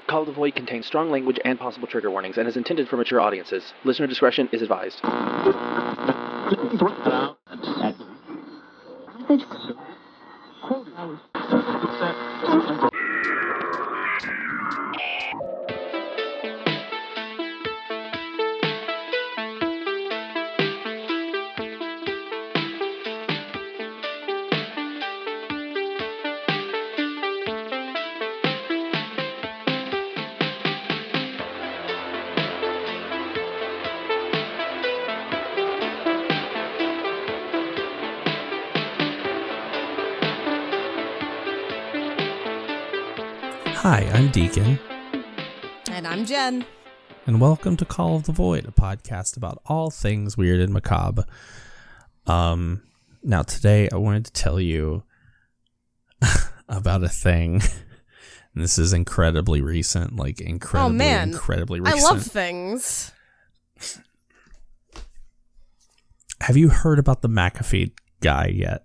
Call of the Void contains strong language and possible trigger warnings and is intended for mature audiences. Listener discretion is advised. Hi, I'm Daekon. And I'm Jen. And welcome to Call of the Void, a podcast about all things weird and macabre. Now today I wanted to tell you about a thing. And this is incredibly recent, incredibly recent. I love things. Have you heard about the McAfee guy yet?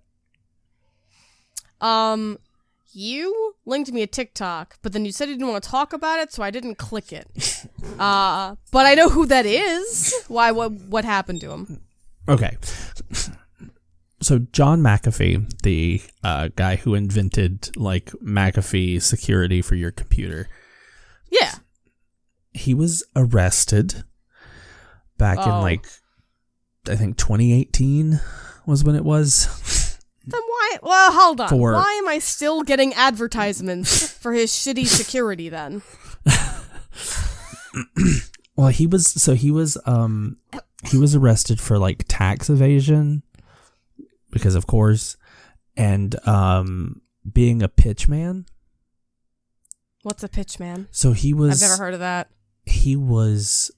You linked me a TikTok, but then you said you didn't want to talk about it, so I didn't click it. But I know who that is. Why? What happened to him? Okay. So John McAfee, the guy who invented McAfee security for your computer. Yeah. He was arrested back in I think 2018 was when it was. Then why? Well, hold on. Why am I still getting advertisements for his shitty security then? Well, he was arrested for tax evasion because of course, and being a pitchman. What's a pitchman? So I've never heard of that. He was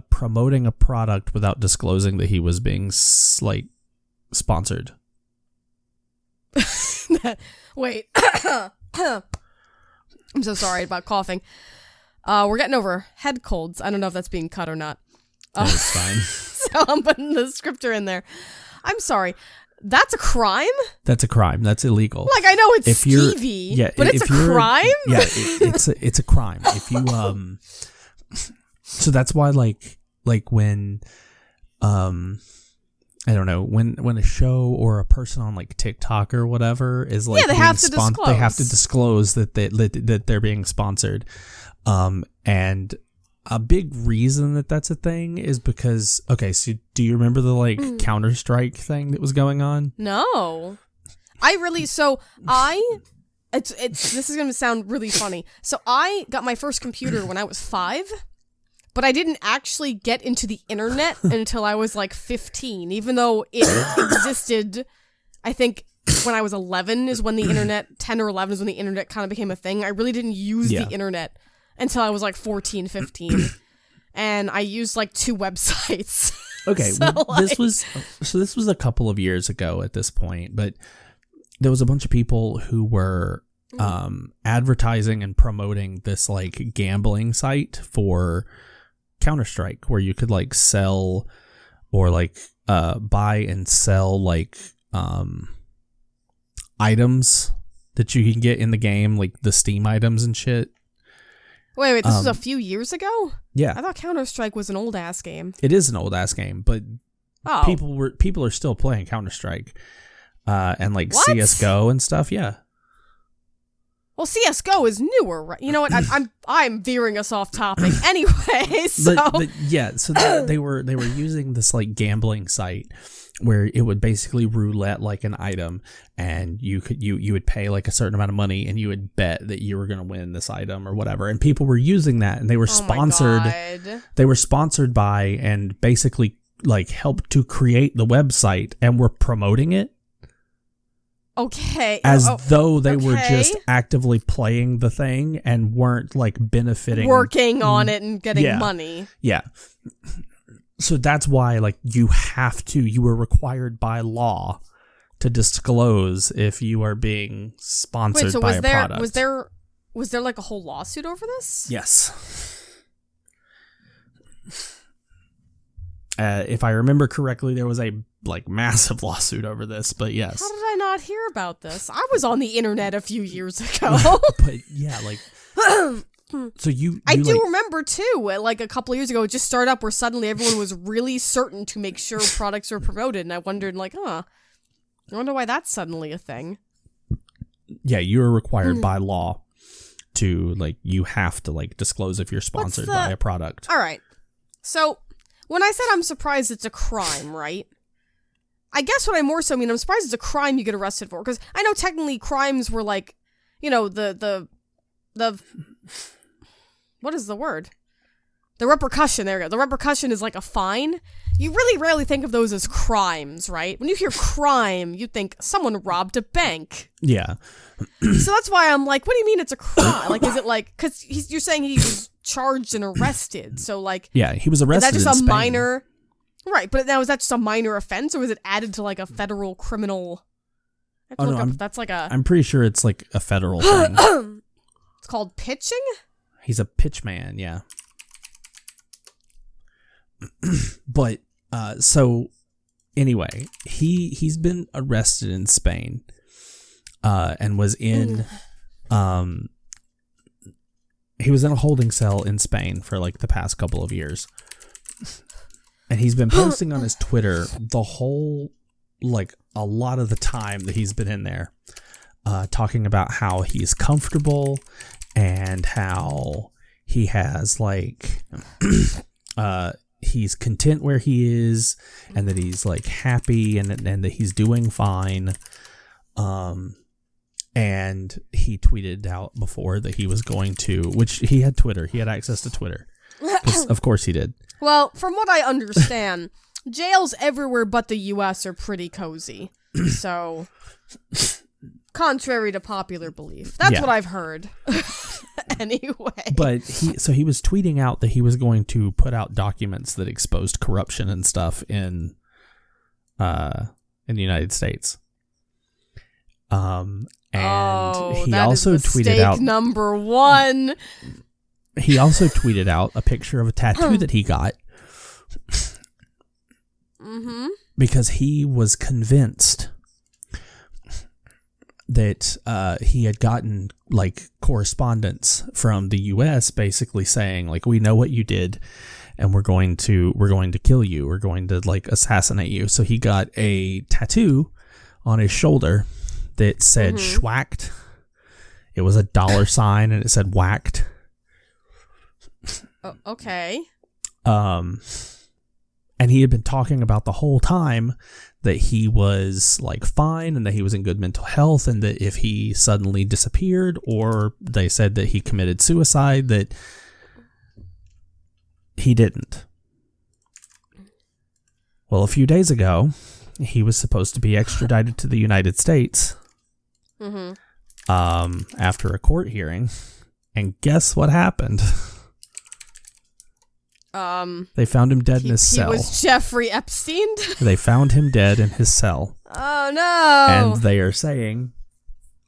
promoting a product without disclosing that he was being sponsored. Wait. I'm so sorry about coughing. We're getting over head colds. I don't know if that's being cut or not. That's fine. So I'm putting the scripter in there. I'm sorry. That's a crime? That's a crime. That's illegal. I know it's skeevy, but it's a crime? Yeah, it's a crime. If you so that's why when I don't know, when a show or a person on TikTok or whatever is they have to disclose. They have to disclose that they're being sponsored. And a big reason that's a thing is because, okay, so do you remember the Counter-Strike thing that was going on? No. This is going to sound really funny. So I got my first computer when I was 5. But I didn't actually get into the internet until I was 15, even though it existed, I think, when I was 11 is when the internet, 10 or 11 is when the internet kind of became a thing. I really didn't use the internet until I was 14, 15. And I used 2 websites. Okay, so, this was a couple of years ago at this point, but there was a bunch of people who were advertising and promoting this gambling site for Counter-Strike, where you could sell or buy and sell items that you can get in the game, the Steam items and shit. Wait, this was a few years ago? Yeah. I thought Counter-Strike was an old ass game. It is an old ass game, but people are still playing Counter-Strike and What? CS:GO and stuff, yeah. Well, CS:GO is newer, right? You know what? I'm veering us off topic anyway. So they were using this gambling site where it would basically roulette an item, and you would pay a certain amount of money, and you would bet that you were going to win this item or whatever. And people were using that, and they were sponsored. They were sponsored by and basically helped to create the website and were promoting it. Okay. As though they were just actively playing the thing and weren't benefiting. Working on it and getting money. Yeah. So that's why you were required by law to disclose if you are being sponsored by a product. Was there a whole lawsuit over this? Yes. If I remember correctly, there was a massive lawsuit over this, but yes. How did I not hear about this? I was on the internet a few years ago. But yeah, So you I do remember too, like a couple of years ago, it just started up where suddenly everyone was really certain to make sure products were promoted, and I wondered, like, I wonder why that's suddenly a thing. Yeah, you are required by law to, like, you have to, like, disclose if you're sponsored by a product. All right. So, when I said I'm surprised it's a crime, right? I guess what I more so mean, I'm surprised it's a crime you get arrested for, because I know technically crimes were like, you know, the what is the word? The repercussion, there we go. The repercussion is like a fine. You really rarely think of those as crimes, right? When you hear crime, you think someone robbed a bank. Yeah. So that's why I'm like, what do you mean it's a crime? Like, is it like, because you're saying he was charged and arrested, so like... Yeah, he was arrested is that just in a Spain. minor... Right, but now is that just a minor offense, or was it added to like a federal criminal... That's like a... I'm pretty sure it's like a federal thing. It's called pitching? He's a pitchman, yeah. But so anyway, he's been arrested in Spain, and was in he was in a holding cell in Spain for like the past couple of years, and he's been posting on his Twitter the whole, like, a lot of the time that he's been in there, talking about how he's comfortable and how he has, like, he's content where he is, and that he's, like, happy, and that he's doing fine. And he tweeted out before that he was going to, which he had Twitter. He had access to Twitter. Of course he did. Well, from what I understand, jails everywhere but the U.S. are pretty cozy. So, contrary to popular belief. That's what I've heard. Anyway. But he was tweeting out that he was going to put out documents that exposed corruption and stuff in the United States. And he also tweeted out number one. He also tweeted out a picture of a tattoo that he got. Mm-hmm. Because he was convinced that he had gotten, like, correspondence from the U.S. basically saying, like, we know what you did, and we're going to kill you. We're going to, like, assassinate you. So he got a tattoo on his shoulder that said schwacked. It was a $sign, and it said whacked. Okay. And he had been talking about the whole time that he was, like, fine, and that he was in good mental health, and that if he suddenly disappeared, or they said that he committed suicide, that he didn't. Well, a few days ago, he was supposed to be extradited to the United States after a court hearing, and guess what happened? They found him dead in his cell. He was Jeffrey Epstein? They found him dead in his cell. Oh, no. And they are saying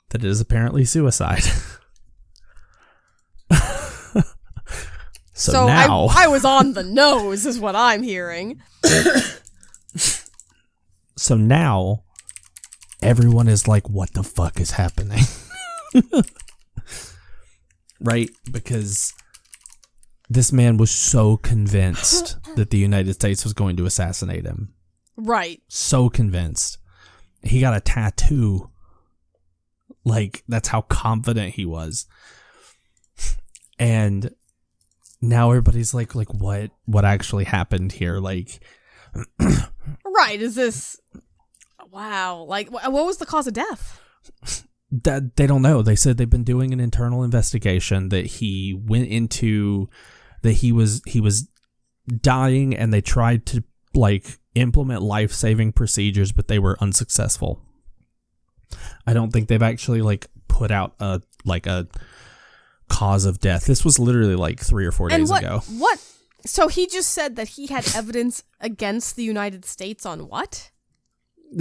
that it is apparently suicide. So now... I was on the nose, is what I'm hearing. So now, everyone is like, what the fuck is happening? Right? Because... this man was so convinced that the United States was going to assassinate him. Right. So convinced. He got a tattoo. Like, that's how confident he was. And now everybody's like, what actually happened here? Like... Right, is this... Wow. Like, what was the cause of death? That they don't know. They said they've been doing an internal investigation, that he went into... that he was dying, and they tried to, like, implement life-saving procedures, but they were unsuccessful. I don't think they've actually, like, put out a cause of death. This was literally like 3 or 4 days ago. What? So he just said that he had evidence against the United States on what?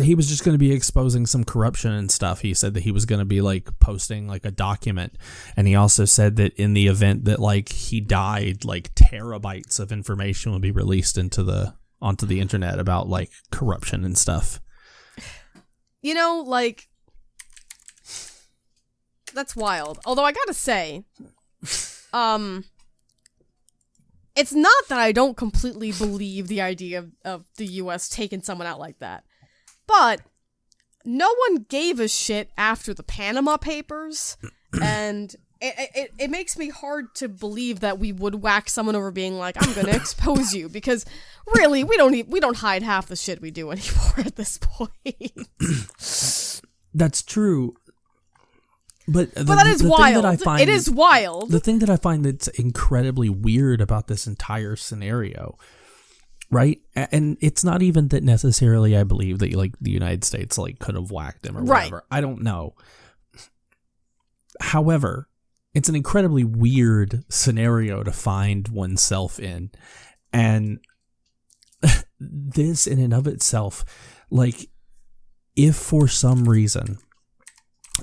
He was just going to be exposing some corruption and stuff. He said that he was going to be, like, posting, like, a document. And he also said that in the event that, like, he died, like, terabytes of information would be released onto the internet about, like, corruption and stuff. You know, like, that's wild. Although I gotta say, it's not that I don't completely believe the idea of the U.S. taking someone out like that, but no one gave a shit after the Panama Papers, and it makes me hard to believe that we would whack someone over being like, I'm gonna expose you, because really, we don't hide half the shit we do anymore at this point. That's true. But that is wild. It is wild. The thing that I find that's incredibly weird about this entire scenario, right? And it's not even that necessarily I believe that like the United States like could have whacked him or whatever. Right. I don't know. However, it's an incredibly weird scenario to find oneself in. And this in and of itself, like, if for some reason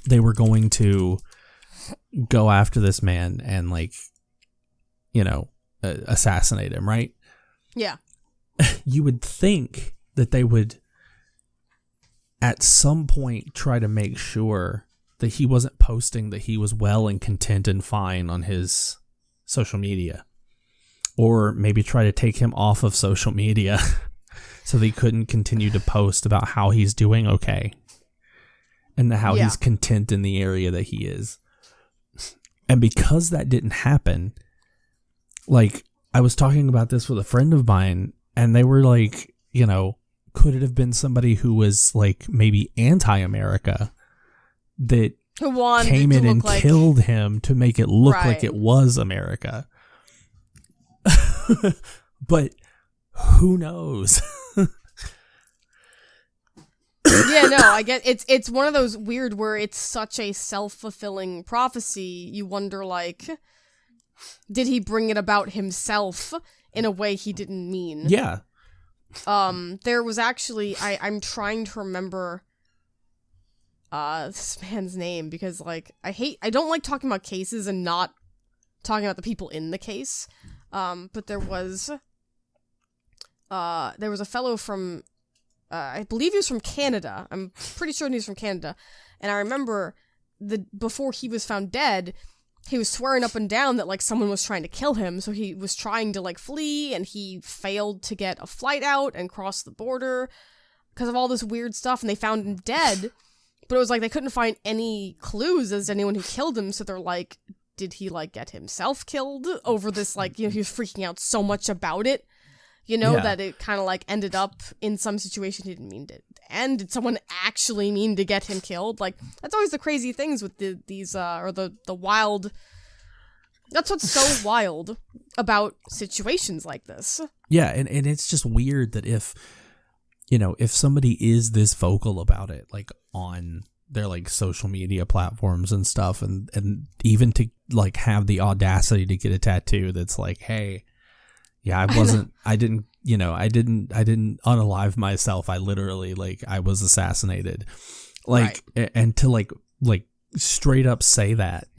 they were going to go after this man and, like, you know, assassinate him, right? Yeah. You would think that they would at some point try to make sure that he wasn't posting that he was well and content and fine on his social media. Or maybe try to take him off of social media so that he couldn't continue to post about how he's doing okay. And how he's content in the area that he is. And because that didn't happen, like, I was talking about this with a friend of mine, and they were like, you know, could it have been somebody who was, like, maybe anti-America that came in and killed him to make it look like it was America? But who knows? Yeah, no, I get it's one of those weird where it's such a self-fulfilling prophecy. You wonder, like, did he bring it about himself in a way he didn't mean? Yeah. There was actually I'm trying to remember this man's name, because, like, I don't like talking about cases and not talking about the people in the case. But there was a fellow from I believe he was from Canada. I'm pretty sure he was from Canada. And I remember before he was found dead, he was swearing up and down that, like, someone was trying to kill him. So he was trying to, like, flee, and he failed to get a flight out and cross the border because of all this weird stuff. And they found him dead, but it was like they couldn't find any clues as to anyone who killed him. So they're like, did he, like, get himself killed over this? Like, you know, he was freaking out so much about it. You know, that it kind of, like, ended up in some situation he didn't mean to end. Did someone actually mean to get him killed? Like, that's always the crazy things with the wild... That's what's so wild about situations like this. Yeah, and it's just weird that if somebody is this vocal about it, like, on their, like, social media platforms and stuff, and even to, like, have the audacity to get a tattoo that's like, hey... Yeah, I didn't unalive myself. I literally, like, I was assassinated. Like, and to like straight up say that,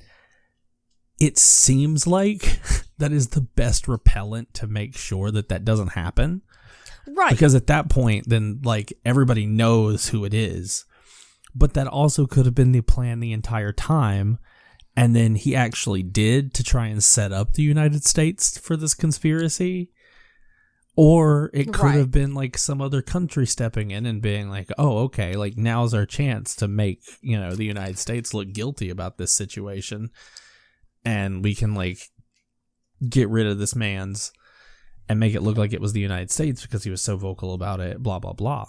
it seems like that is the best repellent to make sure that doesn't happen. Right. Because at that point, then, like, everybody knows who it is. But that also could have been the plan the entire time. And then he actually did to try and set up the United States for this conspiracy. Or it could have been, like, some other country stepping in and being like, oh, okay, like, now's our chance to make, you know, the United States look guilty about this situation. And we can, like, get rid of this man's and make it look like it was the United States because he was so vocal about it, blah, blah, blah.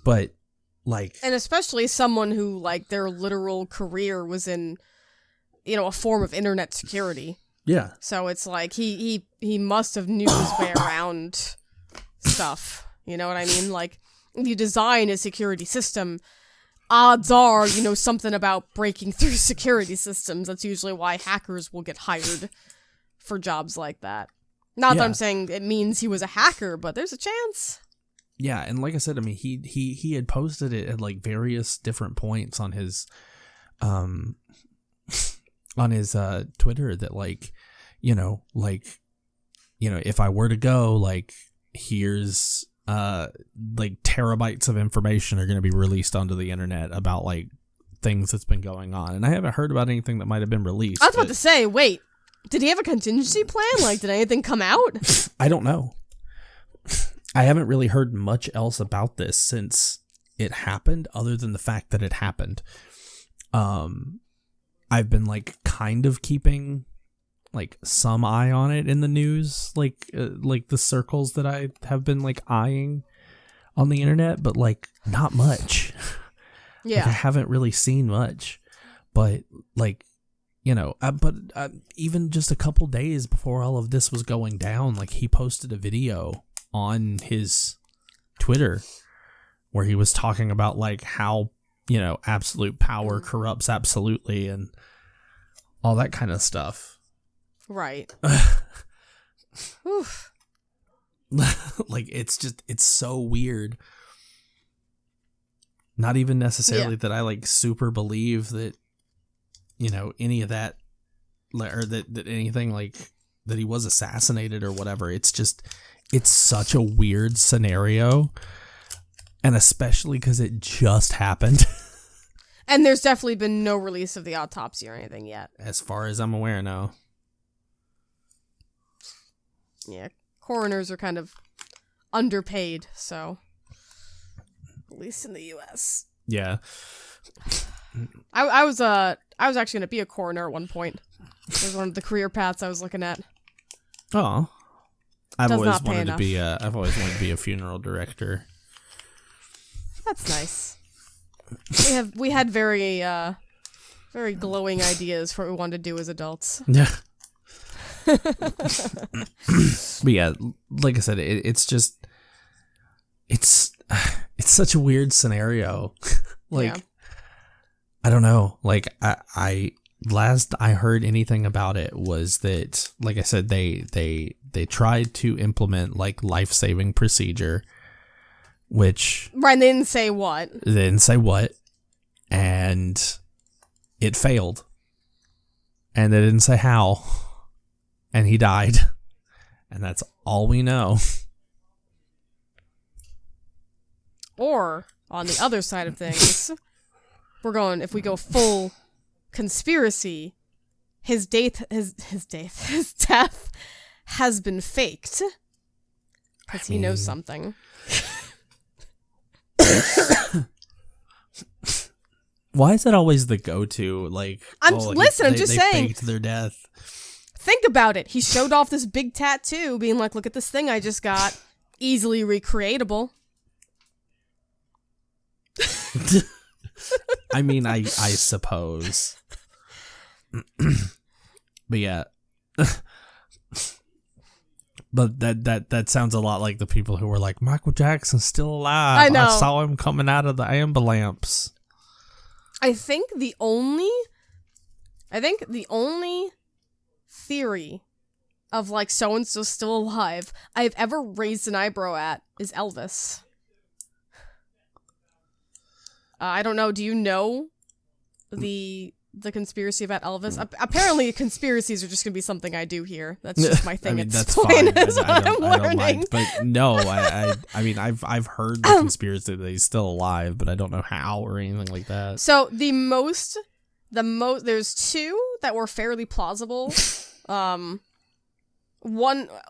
But, like... And especially someone who, like, their literal career was in... you know, a form of internet security. Yeah. So it's like he must have knew his way around stuff. You know what I mean? Like, if you design a security system, odds are you know something about breaking through security systems. That's usually why hackers will get hired for jobs like that. Not that I'm saying it means he was a hacker, but there's a chance. Yeah, and like I said, I mean, he had posted it at, like, various different points on his Twitter that, like, if I were to go, like, here's like terabytes of information are going to be released onto the internet about, like, things that's been going on. And I haven't heard about anything that might have been released. I was about to say, wait, Did he have a contingency plan? Like, did anything come out? I don't know. I haven't really heard much else about this since it happened, other than the fact that it happened. I've been like kind of keeping like some eye on it in the news, like the circles that I have been like eyeing on the internet, but like not much. Yeah. Like, I haven't really seen much, but like, you know, even just a couple days before all of this was going down, like he posted a video on his Twitter where he was talking about like how, you know, absolute power corrupts absolutely and all that kind of stuff. Right. Oof. Like, it's so weird. Not even necessarily that I like super believe that, you know, any of that, or that anything like that he was assassinated or whatever. It's just, it's such a weird scenario. And especially because it just happened. And there's definitely been no release of the autopsy or anything yet. As far as I'm aware, no. Yeah, coroners are kind of underpaid, so at least in the U.S. Yeah. I was actually gonna be a coroner at one point. It was one of the career paths I was looking at. Oh, I've Does always not pay wanted enough. to be I've always wanted to be a funeral director. That's nice. We had very glowing ideas for what we wanted to do as adults. Yeah. But yeah, like I said, it's just it's such a weird scenario. Like, Yeah. I don't know. Like I last I heard anything about it was that, like I said, they tried to implement like life-saving procedure, which Right, they didn't say what. they didn't say what, and it failed. And they didn't say how. And he died. And that's all we know. Or, on the other side of things, if we go full conspiracy, his death has been faked. Because he knows something. Why is that always the go-to? Like, I'm just they saying. faked their death. Think about it. He showed off this big tattoo, being like, look at this thing I just got. Easily recreatable. I mean, I suppose. But yeah. But that sounds a lot like the people who were like, Michael Jackson's still alive. I know. I saw him coming out of the ambulance. I think the only theory of like so-and-so still alive I've ever raised an eyebrow at is Elvis. I don't know. Do you know the conspiracy about Elvis? Apparently, conspiracies are just gonna be something I do here. That's just my thing. I mean, at that's this fine. point. Is what I'm I don't learning. mind. But no, I mean, I've heard the conspiracy that he's still alive, but I don't know how or anything like that. So the most, there's two that were fairly plausible. One,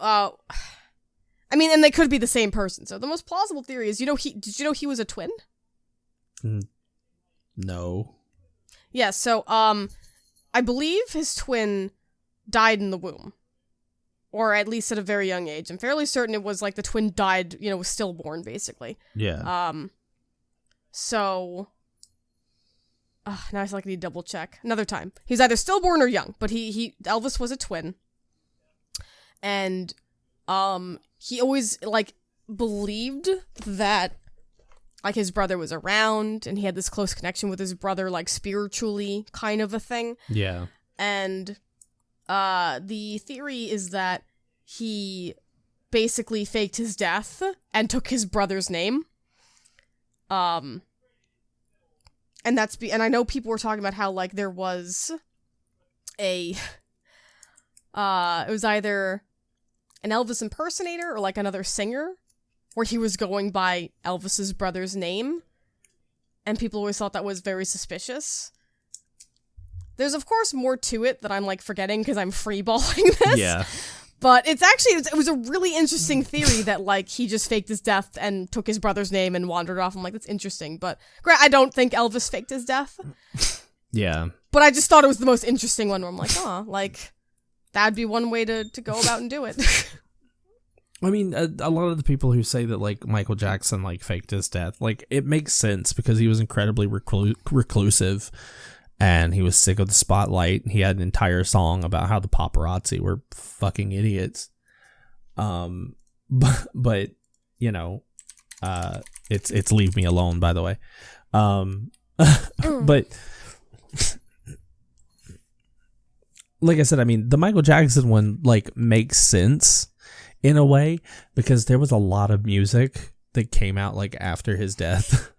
I mean, and they could be the same person. So the most plausible theory is, did you know he was a twin? No. Yeah, so, I believe his twin died in the womb. Or at least at a very young age. I'm fairly certain it was like the twin died, was stillborn, basically. Yeah. So... now I feel like I need to double check. Another time. He's either stillborn or young, but Elvis was a twin. And, he always, like, believed that, like, his brother was around, and he had this close connection with his brother, like, spiritually, kind of a thing. Yeah. And, the theory is that he basically faked his death and took his brother's name. And and I know people were talking about how, like, there was it was either an Elvis impersonator or, like, another singer where he was going by Elvis's brother's name, and people always thought that was very suspicious. There's, of course, more to it that I'm, like, forgetting because I'm freeballing this. Yeah. But it's actually, it was a really interesting theory that, like, he just faked his death and took his brother's name and wandered off. I'm like, that's interesting. But I don't think Elvis faked his death. Yeah. But I just thought it was the most interesting one where I'm like, oh, like, that'd be one way to go about and do it. I mean, a lot of the people who say that, like, Michael Jackson, like, faked his death, like, it makes sense because he was incredibly reclusive. And he was sick of the spotlight. He had an entire song about how the paparazzi were fucking idiots. But you know, it's Leave Me Alone, by the way. But like I said, I mean, the Michael Jackson one, like, makes sense in a way because there was a lot of music that came out, like, after his death.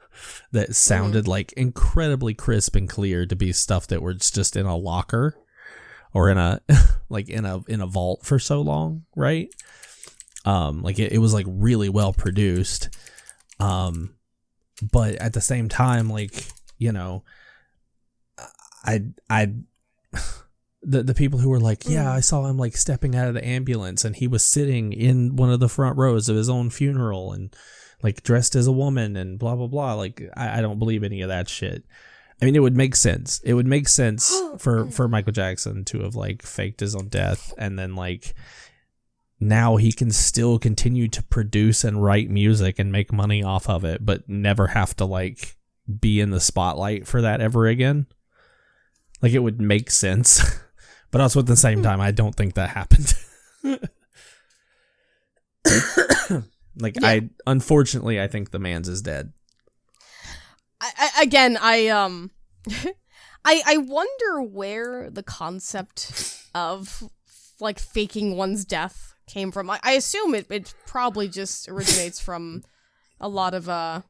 That sounded like incredibly crisp and clear to be stuff that was just in a locker or in a like in a vault for so long, right? Like it was like really well produced. But at the same time, like, you know, the people who were like, yeah, I saw him like stepping out of the ambulance and he was sitting in one of the front rows of his own funeral and like dressed as a woman and blah, blah, blah. Like, I don't believe any of that shit. I mean, it would make sense. It would make sense for Michael Jackson to have like faked his own death. And then like now he can still continue to produce and write music and make money off of it, but never have to like be in the spotlight for that ever again. Like it would make sense. But also at the same time, I don't think that happened. Like, yeah. Unfortunately, I think the man's is dead. I wonder where the concept of, like, faking one's death came from. I assume it probably just originates from a lot of,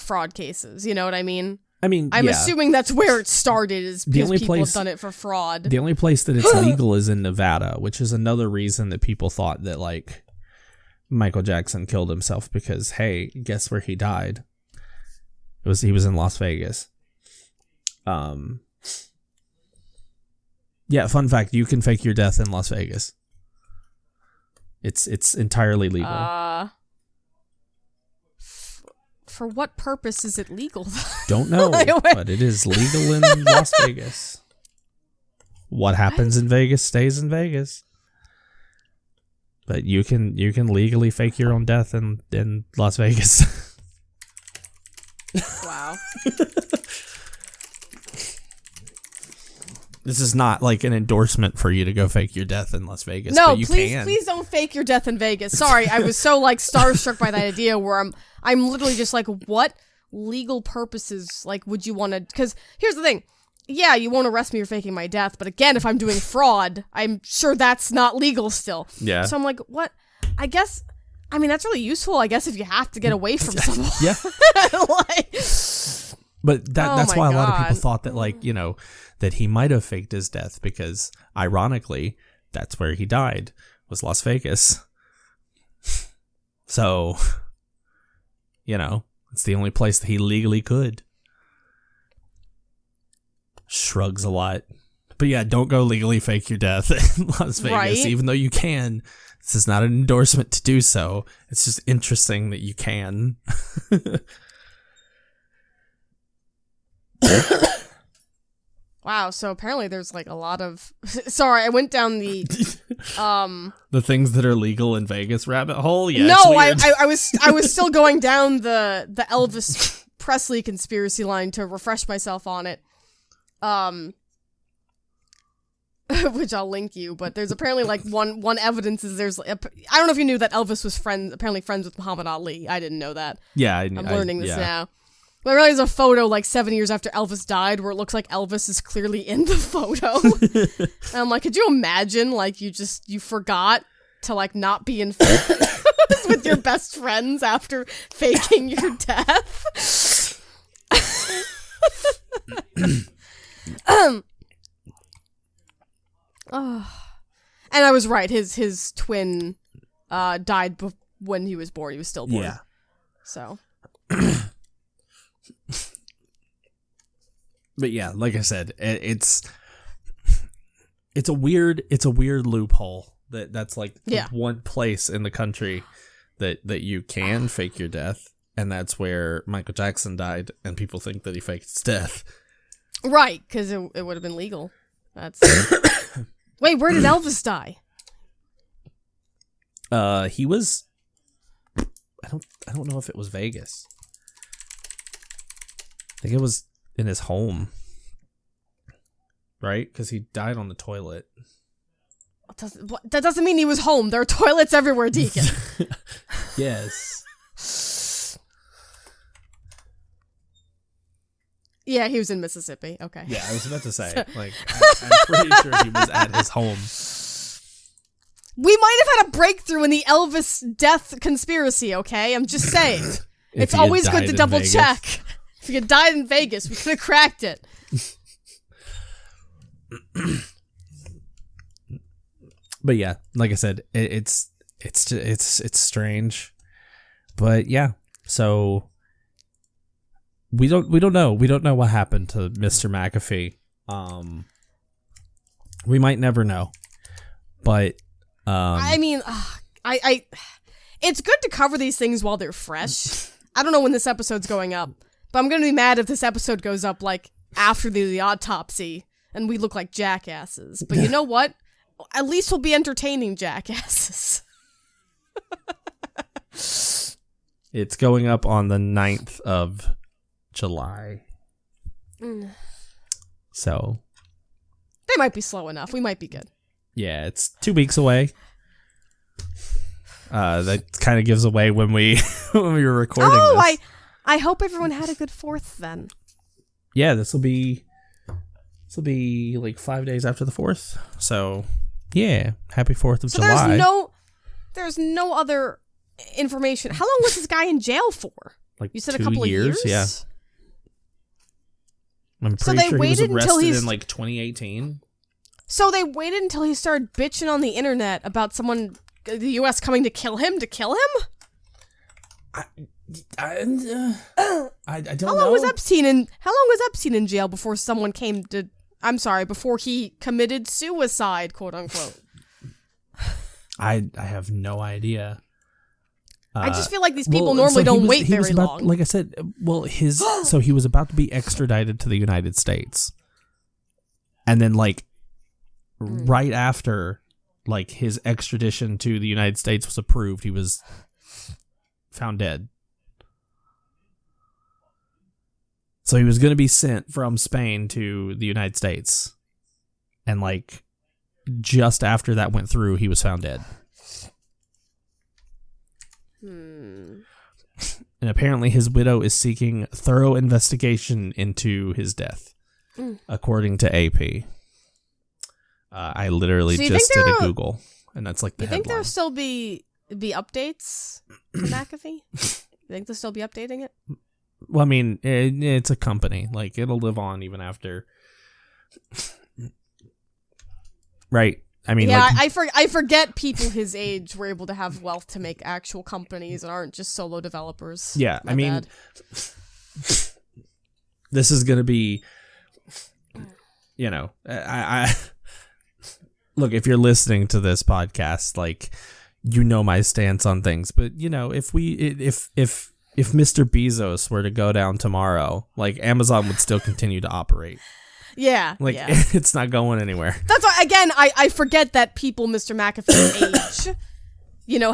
fraud cases, you know what I mean? I'm assuming that's where it started, is because people have done it for fraud. The only place that it's legal is in Nevada, which is another reason that people thought that, like, Michael Jackson killed himself because, hey, guess where he died? He was in Las Vegas. Yeah, fun fact, you can fake your death in Las Vegas. It's entirely legal. For what purpose is it legal? Don't know, but it is legal in Las Vegas. What happens in Vegas stays in Vegas. But you can legally fake your own death in Las Vegas. Wow. This is not like an endorsement for you to go fake your death in Las Vegas. No, but you can. Please don't fake your death in Vegas. Sorry, I was so like starstruck by that idea where I'm literally just like, what legal purposes like would you want to? Because here's the thing. Yeah, you won't arrest me for faking my death, but again, if I'm doing fraud, I'm sure that's not legal still. Yeah. So I'm like, what? I guess, I mean, that's really useful, I guess, if you have to get away from someone. Yeah. Like, but that's why God. A lot of people thought that, like, you know, that he might have faked his death because, ironically, that's where he died, was Las Vegas. So, you know, it's the only place that he legally could. Shrugs a lot. But yeah, don't go legally fake your death in Las Vegas, right? Even though you can. This is not an endorsement to do so. It's just interesting that you can. Wow, so apparently there's like a lot of sorry, I went down the the things that are legal in Vegas rabbit hole. Yeah, no, I was still going down the Elvis Presley conspiracy line to refresh myself on it. Which I'll link you, but there's apparently like one evidence is I don't know if you knew that Elvis was apparently friends with Muhammad Ali. I didn't know that. Yeah, I'm learning this now. But really, there's a photo like 7 years after Elvis died where it looks like Elvis is clearly in the photo. And I'm like, could you imagine like you forgot to like not be in photos with your best friends after faking your death? And I was right. His twin died when he was born. He was stillborn. Yeah. So. But yeah, like I said, it's a weird loophole that's like one place in the country that you can fake your death, and that's where Michael Jackson died, and people think that he faked his death. Right, because it would have been legal. That's wait, where did Elvis die? He was. I don't know if it was Vegas. I think it was in his home, right? Because he died on the toilet. That doesn't mean he was home. There are toilets everywhere, Deacon. Yes. Yeah, he was in Mississippi. Okay. Yeah, I was about to say, like, I'm pretty sure he was at his home. We might have had a breakthrough in the Elvis death conspiracy, okay? I'm just saying. It's always good to double check. If he had died in Vegas, we could have cracked it. But yeah, like I said, it's strange. But yeah, so we don't know what happened to Mr. McAfee. We might never know. But I mean, it's good to cover these things while they're fresh. I don't know when this episode's going up, but I'm gonna be mad if this episode goes up like after the autopsy and we look like jackasses. But you know what? At least we'll be entertaining jackasses. It's going up on the 9th of July. So they might be slow enough. We might be good. Yeah, it's 2 weeks away. That kind of gives away when we were recording this. I hope everyone had a good 4th then. Yeah, this will be like 5 days after the 4th. So, yeah, happy 4th of July. There's no other information. How long was this guy in jail for? Like you said 2 a couple years? of years? Yeah. I'm pretty sure he was arrested in like 2018. So they waited until he started bitching on the internet about the U.S. coming to kill him? I don't know. How long was Epstein in jail before someone came to? I'm sorry, before he committed suicide, quote unquote. I have no idea. I just feel like these people normally don't wait very long. Like I said, so he was about to be extradited to the United States, and then like right after like his extradition to the United States was approved, he was found dead. So he was going to be sent from Spain to the United States, and like just after that went through, he was found dead. And apparently his widow is seeking thorough investigation into his death, according to AP. I literally just did a Google, and that's like the headline. You think there'll still be updates to McAfee? You think they'll still be updating it? Well, I mean, it's a company. Like, it'll live on even after. Right. I mean, yeah, like, I forget people his age were able to have wealth to make actual companies and aren't just solo developers. Yeah, My I mean, bad. This is going to be, I look, if you're listening to this podcast, like, you know my stance on things, but if Mr. Bezos were to go down tomorrow, like, Amazon would still continue to operate. Yeah. Like, yeah. It's not going anywhere. That's why, again, I forget that people Mr. McAfee's age,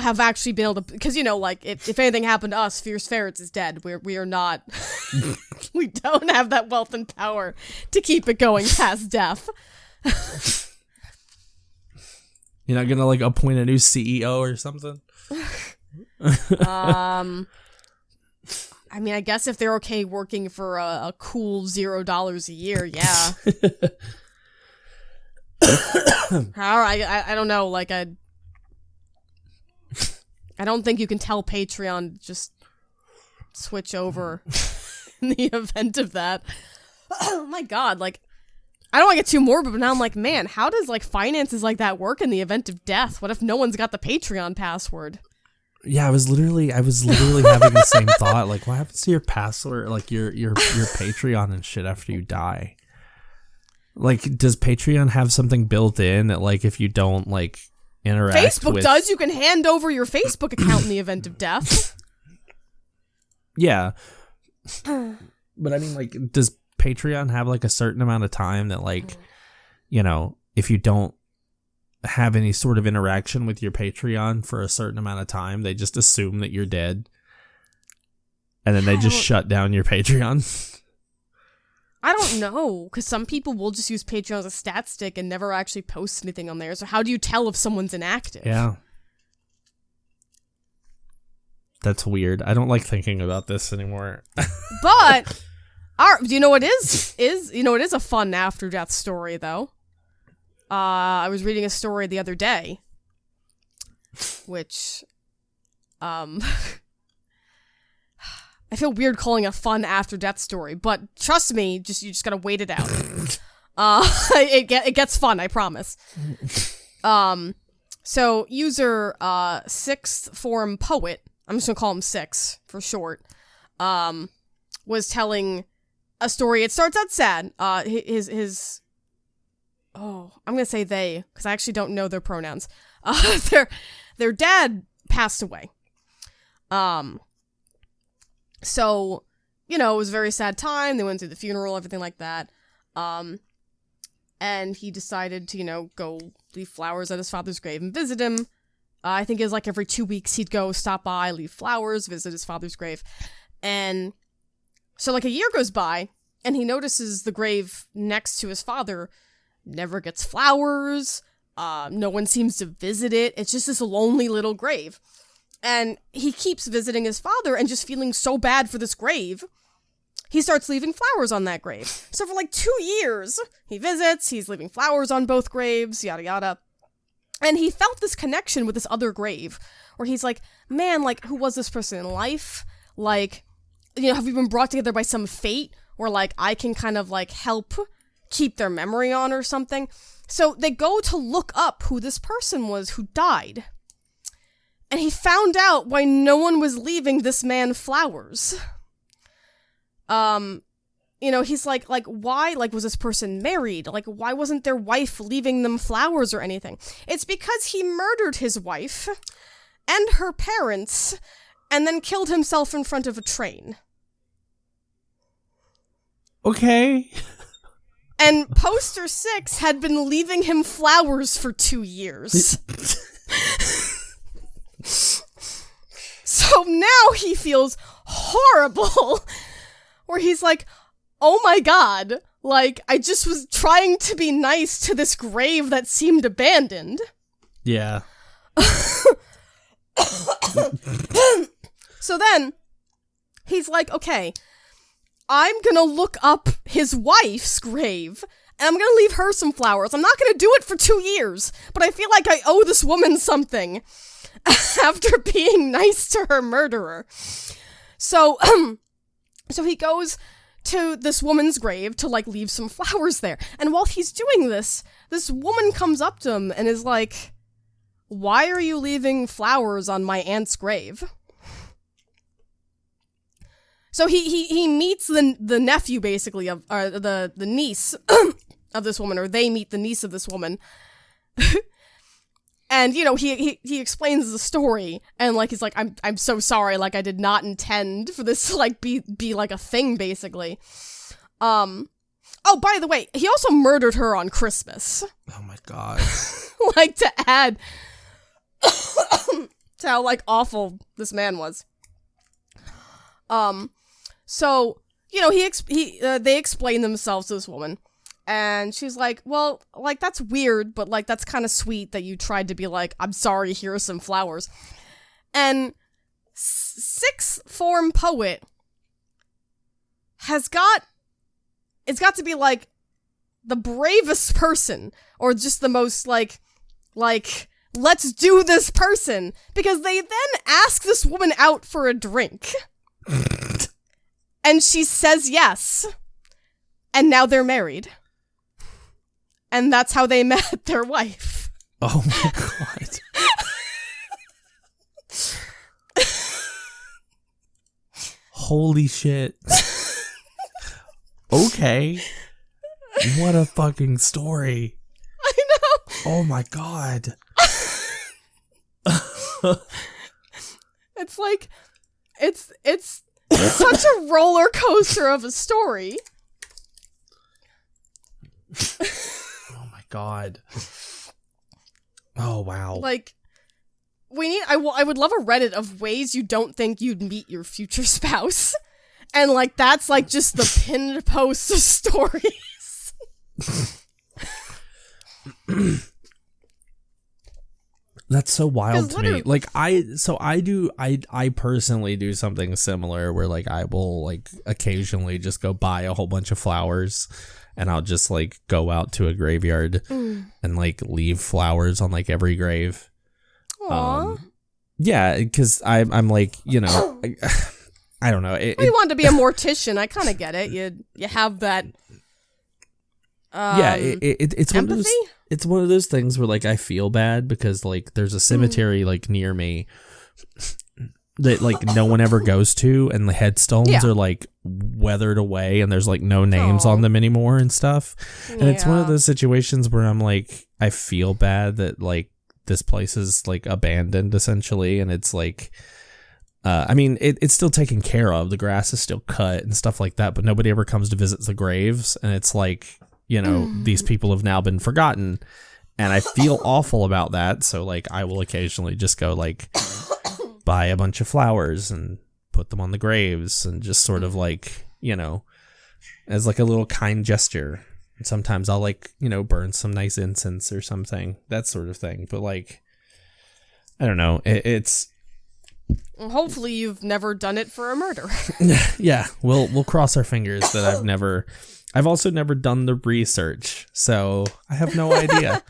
have actually been able to, because, like, if anything happened to us, Fierce Ferrets is dead. We are not, we don't have that wealth and power to keep it going past death. You're not going to, like, appoint a new CEO or something? I mean, I guess if they're okay working for a cool $0 a year, yeah. I don't know, like, I don't think you can tell Patreon just switch over in the event of that. Oh my god, like, I don't want to get too morbid, but now I'm like, man, how does, like, finances like that work in the event of death? What if no one's got the Patreon password? Yeah, I was literally having the same thought. Like, what happens to your password, like your Patreon and shit after you die? Like, does Patreon have something built in that, like, if you don't, like, interact Facebook does. You can hand over your Facebook account in the event of death. Yeah. But I mean, like, does Patreon have, like, a certain amount of time that, like, you know, if you don't have any sort of interaction with your Patreon for a certain amount of time, they just assume that you're dead? And then they just shut down your Patreon? I don't know, because some people will just use Patreon as a stat stick and never actually post anything on there. So how do you tell if someone's inactive? Yeah. That's weird. I don't like thinking about this anymore. But, do you know what is a fun after-death story, though? I was reading a story the other day, which, I feel weird calling a fun after-death story, but trust me, you just gotta wait it out. It gets fun, I promise. So user Sixth Form Poet, I'm just gonna call him Six for short, was telling a story. It starts out sad. His I'm gonna say they, because I actually don't know their pronouns. Their dad passed away. So, you know, it was a very sad time. They went through the funeral, everything like that. And he decided to, you know, go leave flowers at his father's grave and visit him. I think it was like every 2 weeks he'd go stop by, leave flowers, visit his father's grave. And so like a year goes by, and he notices the grave next to his father never gets flowers. No one seems to visit it. It's just this lonely little grave. And he keeps visiting his father and just feeling so bad for this grave, he starts leaving flowers on that grave. So for like 2 years, he visits, he's leaving flowers on both graves, yada yada. And he felt this connection with this other grave, where he's like, man, like, who was this person in life? Like, you know, have we been brought together by some fate? Or like, I can kind of like help keep their memory on or something. So they go to look up who this person was who died. And he found out why no one was leaving this man flowers. You know, he's like, why, like, was this person married? Like, why wasn't their wife leaving them flowers or anything? It's because he murdered his wife and her parents and then killed himself in front of a train. Okay. And Poster 6 had been leaving him flowers for 2 years. So now he feels horrible, where he's like, oh my god, like, I just was trying to be nice to this grave that seemed abandoned. Yeah. So then, he's like, okay, I'm gonna look up his wife's grave, and I'm gonna leave her some flowers. I'm not gonna do it for 2 years, but I feel like I owe this woman something after being nice to her murderer. So he goes to this woman's grave to, like, leave some flowers there. And while he's doing this woman comes up to him and is like, why are you leaving flowers on my aunt's grave? So he meets the nephew, basically, of the niece of this woman, or they meet the niece of this woman. And, you know, he explains the story, and, like, he's like, I'm so sorry, like, I did not intend for this to, like, be like a thing, basically. Oh, by the way, he also murdered her on Christmas. Oh my god. Like, to add to how, like, awful this man was. So, you know, they explain themselves to this woman. And she's like, well, like, that's weird, but, like, that's kind of sweet that you tried to be like, I'm sorry, here are some flowers. And Sixth Form Poet it's got to be, like, the bravest person, or just the most, like, let's do this person, because they then ask this woman out for a drink. And she says yes. And now they're married. And that's how they met their wife. Oh my god. Holy shit. Okay. What a fucking story. I know. Oh my god. It's like, it's such a roller coaster of a story. Oh my god. Oh wow. Like, I would love a Reddit of ways you don't think you'd meet your future spouse. And like, that's like just the pinned post of stories. That's so wild to me. Like I personally do something similar where like I will like occasionally just go buy a whole bunch of flowers and I'll just like go out to a graveyard and like leave flowers on like every grave. Aww. Yeah, because I'm like, you know, I don't know. You want to be a mortician. I kind of get it. You have that. It's one of those. It's one of those things where like I feel bad because like there's a cemetery like near me that like no one ever goes to, and the headstones are like weathered away, and there's like no names on them anymore and stuff. And it's one of those situations where I'm like, I feel bad that like this place is like abandoned essentially, and it's like. I mean, it's still taken care of. The grass is still cut and stuff like that, but nobody ever comes to visit the graves. And it's like, you know, these people have now been forgotten. And I feel awful about that. So, like, I will occasionally just go, like, buy a bunch of flowers and put them on the graves and just sort of, like, you know, as, like, a little kind gesture. And sometimes I'll, like, you know, burn some nice incense or something, that sort of thing. But, like, I don't know. It's... Hopefully you've never done it for a murder. Yeah, we'll cross our fingers that I've also never done the research, so I have no idea.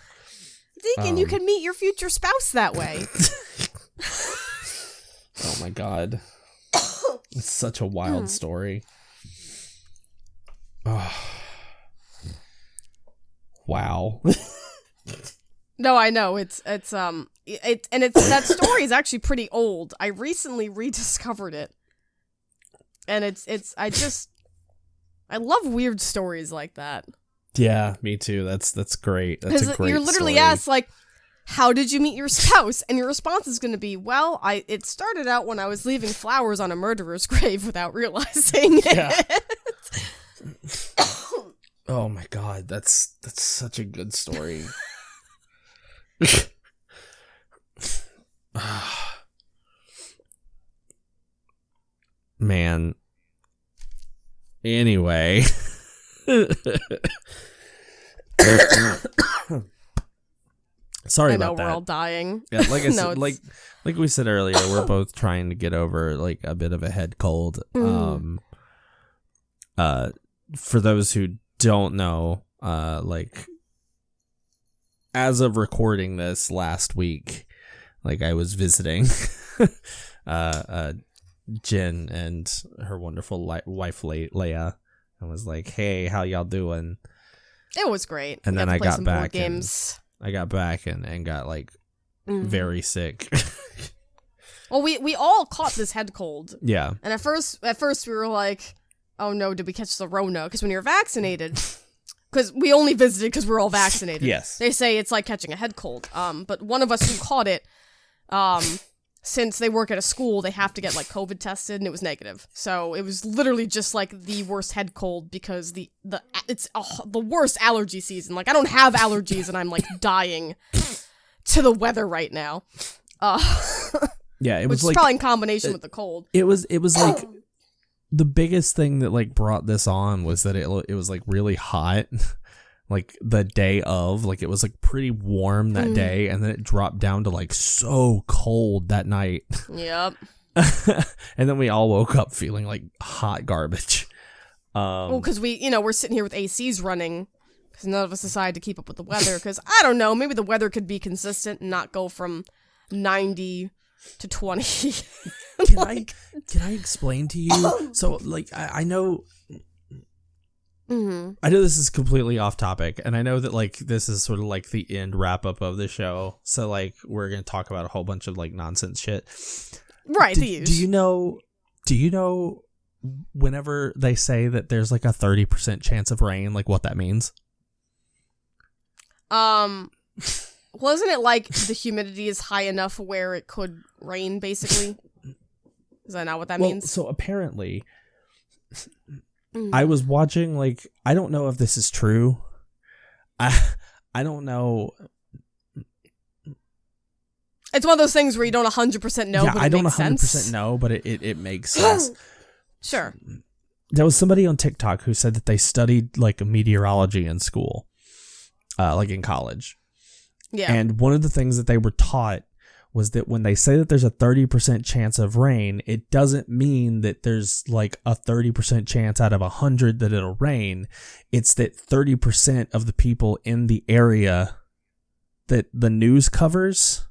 Deacon, you can meet your future spouse that way. Oh my god. It's such a wild story. Oh. Wow. No, I know. It's that story is actually pretty old. I recently rediscovered it. And I love weird stories like that. Yeah, me too. That's great. That's a great you're literally story. asked like, how did you meet your spouse? And your response is going to be, well, it started out when I was leaving flowers on a murderer's grave without realizing it. Oh my god, that's such a good story. Man. Anyway. Sorry I know about that. we're all dying. Yeah, like I said, like we said earlier, we're both trying to get over like a bit of a head cold. For those who don't know, like as of recording this last week, like I was visiting Jen and her wonderful wife Leia, and was like, "Hey, how y'all doing?" It was great. And then I got back games. I got back and got like very sick. Well, we all caught this head cold. Yeah. And at first we were like, "Oh no, did we catch the Rona?" Because when you're vaccinated, because we only visited because we're all vaccinated. Yes. They say it's like catching a head cold. But one of us who caught it, since they work at a school, they have to get like COVID tested, and it was negative. So it was literally just like the worst head cold because it's the worst allergy season. Like I don't have allergies, and I'm like dying to the weather right now. Yeah, it was which is probably in combination with the cold. It was like the biggest thing that like brought this on was that it was like really hot. Like the day of, like it was like pretty warm that day, and then it dropped down to like so cold that night. Yep. And then we all woke up feeling like hot garbage. Well, because we're sitting here with ACs running because none of us decided to keep up with the weather. Because I don't know, maybe the weather could be consistent and not go from 90 to 20. Can I explain to you? So like I know. I know this is completely off topic, and I know that like this is sort of like the end wrap up of the show, so like we're gonna talk about a whole bunch of like nonsense shit. Right. Do you know whenever they say that there's like a 30% chance of rain, like what that means? Wasn't it like the humidity is high enough where it could rain, basically? Is that not what that means? So apparently, I was watching, like, I don't know if this is true. I don't know. It's one of those things where you don't 100% know, but it I don't makes 100% sense. know, but it makes sense. Sure. There was somebody on TikTok who said that they studied, like, meteorology in school, like in college. Yeah. And one of the things that they were taught was that when they say that there's a 30% chance of rain, it doesn't mean that there's like a 30% chance out of 100 that it'll rain. It's that 30% of the people in the area that the news covers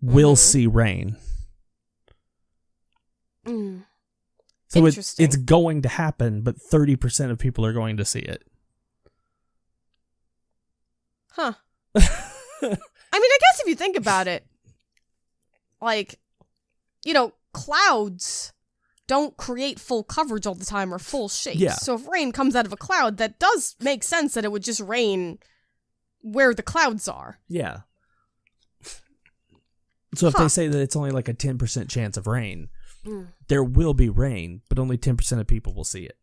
will see rain. So it's going to happen, but 30% of people are going to see it. Huh. I mean, I guess if you think about it, like, you know, clouds don't create full coverage all the time or full shapes. Yeah. So if rain comes out of a cloud, that does make sense that it would just rain where the clouds are. Yeah. So if they say that it's only like a 10% chance of rain, there will be rain, but only 10% of people will see it.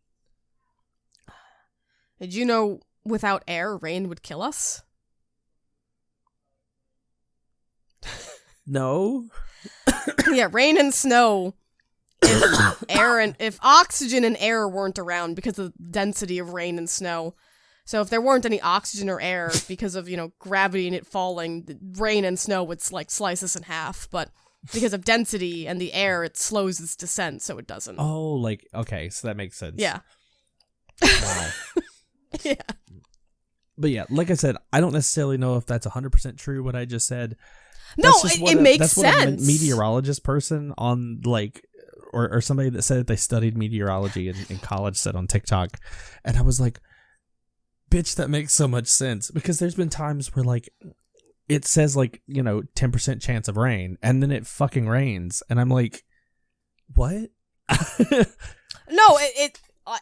Did you know without air, rain would kill us? No. Yeah, rain and snow. If oxygen and air weren't around because of the density of rain and snow. So if there weren't any oxygen or air because of, you know, gravity and it falling, the rain and snow would like slice us in half, but because of density and the air, it slows its descent so it doesn't. Oh, like, okay, so that makes sense. Yeah. Wow. Yeah. But yeah, like I said, I don't necessarily know if that's 100% true what I just said. No, it makes sense. What a meteorologist person on, like, or somebody that said that they studied meteorology in college said on TikTok. And I was like, bitch, that makes so much sense. Because there's been times where, like, it says, like, you know, 10% chance of rain, and then it fucking rains. And I'm like, what? No,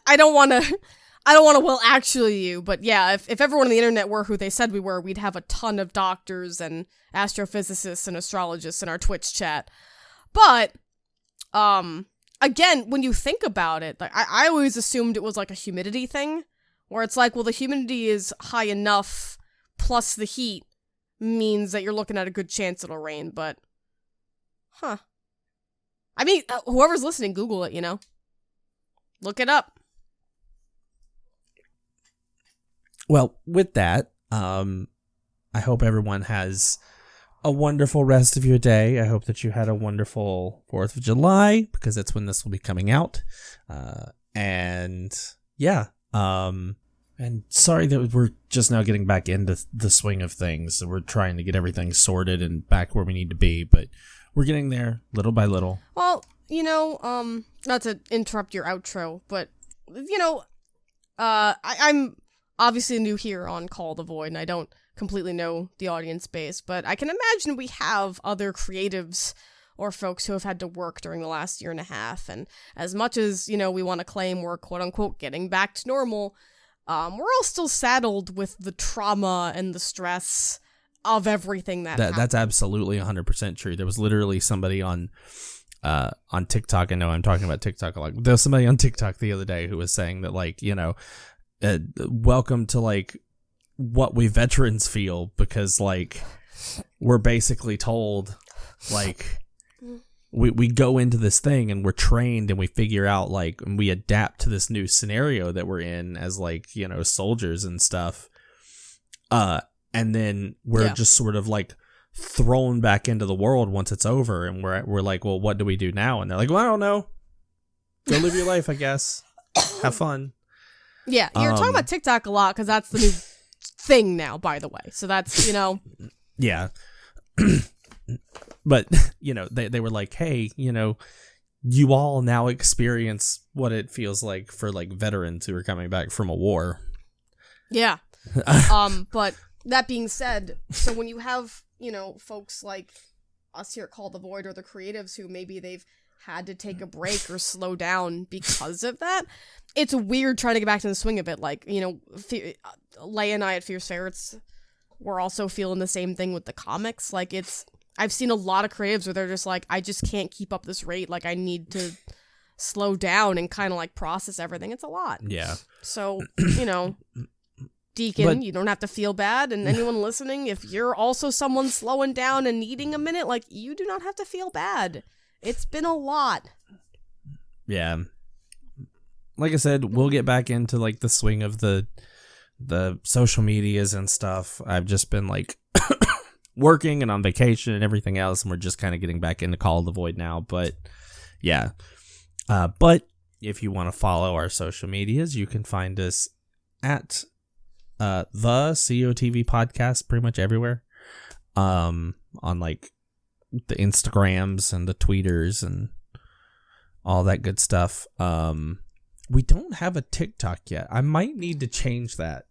I don't want to... I don't want to well actually you, but yeah, if everyone on the internet were who they said we were, we'd have a ton of doctors and astrophysicists and astrologists in our Twitch chat. But, again, when you think about it, like I always assumed it was like a humidity thing, where it's like, well, the humidity is high enough, plus the heat means that you're looking at a good chance it'll rain, but, I mean, whoever's listening, Google it, you know? Look it up. Well, with that, I hope everyone has a wonderful rest of your day. I hope that you had a wonderful 4th of July, because that's when this will be coming out. And yeah, and sorry that we're just now getting back into the swing of things. So we're trying to get everything sorted and back where we need to be, but we're getting there little by little. Well, you know, not to interrupt your outro, but, you know, I'm obviously new here on Call the Void, and I don't completely know the audience base, but I can imagine we have other creatives or folks who have had to work during the last year and a half, and as much as, you know, we want to claim we're quote-unquote getting back to normal, we're all still saddled with the trauma and the stress of everything that happened. That's absolutely 100% true. There was literally somebody on TikTok, I know I'm talking about TikTok a lot, there was somebody on TikTok the other day who was saying that, like, you know, welcome to, like, what we veterans feel, because, like, we're basically told, like, we go into this thing and we're trained and we figure out, like, and we adapt to this new scenario that we're in as, like, you know, soldiers and stuff, and then we're just sort of, like, thrown back into the world once it's over, and we're like, well, what do we do now? And they're like, well, I don't know, go live your life, I guess, have fun. Yeah, you're talking about TikTok a lot because that's the new thing now, by the way. So that's, you know. Yeah. But, you know, they were like, hey, you know, you all now experience what it feels like for, like, veterans who are coming back from a war. Yeah. But that being said, so when you have, you know, folks like us here at Call the Void, or the creatives who maybe they've had to take a break or slow down because of that, it's weird trying to get back to the swing of it. Like, you know, Leia and I at Fierce Ferrets, were also feeling the same thing with the comics. Like, I've seen a lot of creatives where they're just like, I just can't keep up this rate. Like, I need to slow down and kind of like process everything. It's a lot. Yeah. So, you know, Deacon, you don't have to feel bad. And anyone listening, if you're also someone slowing down and needing a minute, like, you do not have to feel bad. It's been a lot. Yeah. Like I said, we'll get back into like the swing of the social medias and stuff. I've just been like working and on vacation and everything else, and we're just kind of getting back into Call of the Void now. But yeah. But if you want to follow our social medias, you can find us at the COTV podcast pretty much everywhere. On like the Instagrams and the Tweeters and all that good stuff. We don't have a TikTok yet. I might need to change that.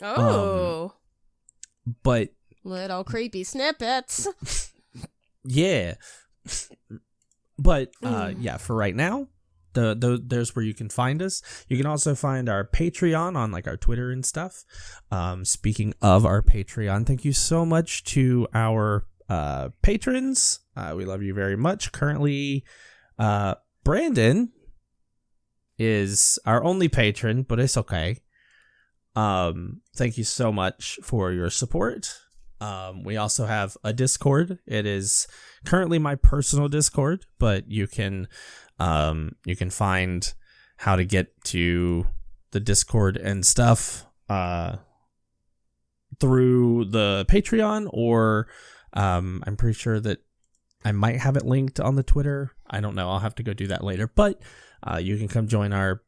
Oh. But Little creepy snippets. yeah. But yeah, for right now, there's where you can find us. You can also find our Patreon on like our Twitter and stuff. Speaking of our Patreon, thank you so much to our patrons. We love you very much. Currently, Brandon is our only patron, but it's okay. Thank you so much for your support. We also have a Discord. It is currently my personal Discord, but you can find how to get to the Discord and stuff through the Patreon, or I'm pretty sure that I might have it linked on the Twitter. I don't know. I'll have to go do that later. But you can come join our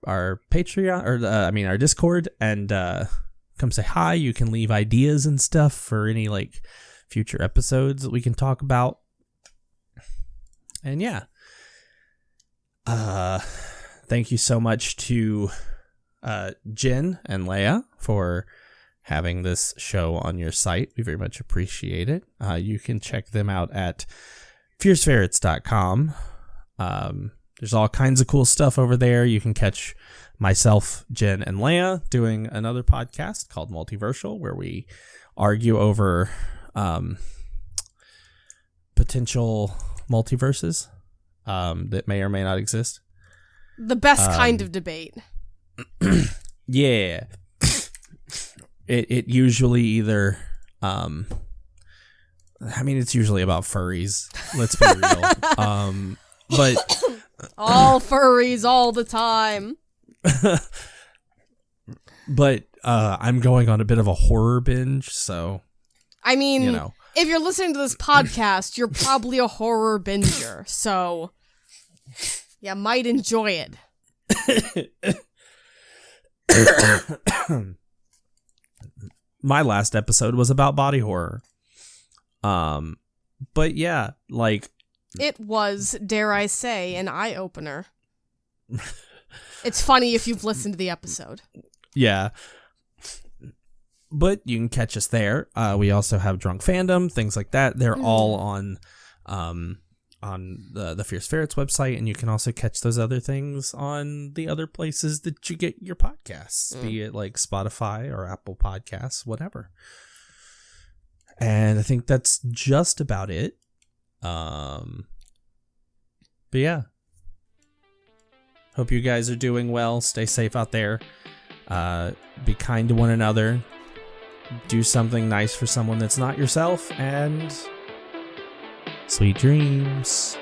Patreon, or our Discord, and come say hi. You can leave ideas and stuff for any like future episodes that we can talk about. And yeah. Thank you so much to Jen and Leia for having this show on your site. We very much appreciate it. You can check them out at fierceferrets.com. There's all kinds of cool stuff over there. You can catch myself, Jen, and Leia doing another podcast called Multiversal, where we argue over potential multiverses that may or may not exist. The best kind of debate. Yeah. It usually either it's usually about furries. Let's be real. But all furries all the time. But I'm going on a bit of a horror binge, so I mean, if you're listening to this podcast, you're probably a horror binger, so you might enjoy it. My last episode was about body horror. But yeah, like it was, dare I say, an eye-opener. It's funny if you've listened to the episode. Yeah. But you can catch us there. We also have Drunk Fandom, things like that. They're all on the Fierce Ferrets website, and you can also catch those other things on the other places that you get your podcasts, be it like Spotify or Apple Podcasts, whatever. And I think that's just about it. But yeah. Hope you guys are doing well. Stay safe out there. Be kind to one another. Do something nice for someone that's not yourself. And sweet dreams.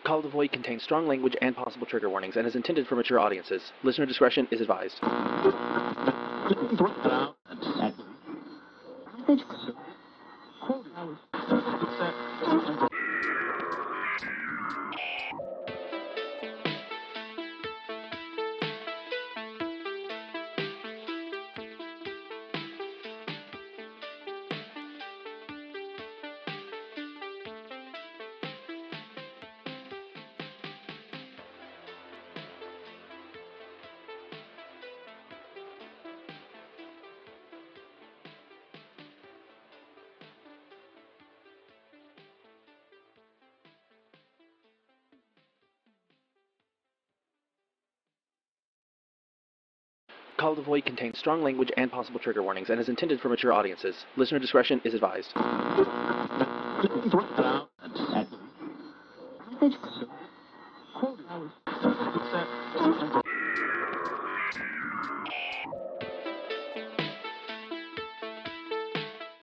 Call of the Void contains strong language and possible trigger warnings and is intended for mature audiences. Listener discretion is advised. Call the Void contains strong language and possible trigger warnings and is intended for mature audiences. Listener discretion is advised.